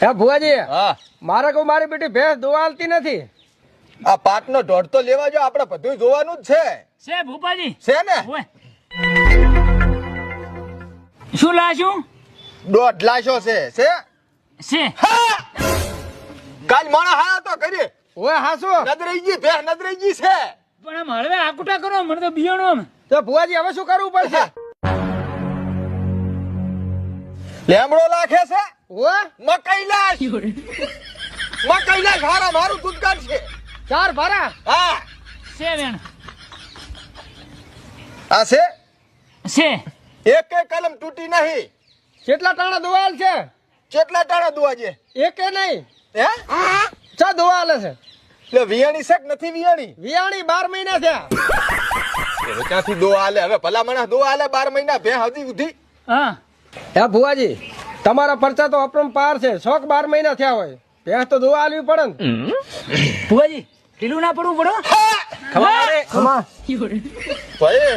હે ભુવાજી, હા મારે કહું મારી બેટી ભેંસ દોવા આલતી નથી. આ પાટનો ઢોળ તો લેવા જો, આપણે બધું જોવાનું જ છે ભૂપાજી છે ને. ઓય શું લાશું 1.5 લાશો છે છે કાલ મોણા હાયા તો કરી ઓય હાસુ નદરાઈ ગઈ ભેંસ નદરાઈ ગઈ છે. પણ આમ હળવે આકુટા કરો મને તો બિયાણો આમ તો ભુવાજી હવે શું કરવું પડશે? લેમડો લાખે છે ઓય મકાઈ લાશ હારા મારું દૂધ કાઢશે. 4 ભારા. હા છે વેણ આ છે છે એક કલમ તૂટી નહીં. કેટલા ટાણા દોવા આલ છે? કેટલા ટાણા દુવાજે એકે નહીં. હે ચા દોવા આલે છે? એટલે વિયાણી છે કે નથી વિયાણી? વિયાણી 12 મહિના થયા. ક્યાંથી દોવા આલે? હવે ભલા માણસ દોવા આલે 12 મહિના ભેં હજી ઉધી. હા હે ભુવાજી, તમારા પરચા તો અપરંપાર છે. 12 મહિના થયા હોય, ભેંસ તો દોવા આલવી પડે ને. ભૂપાજી ઢીલું ના પડવું પડો ખમા ભાઈ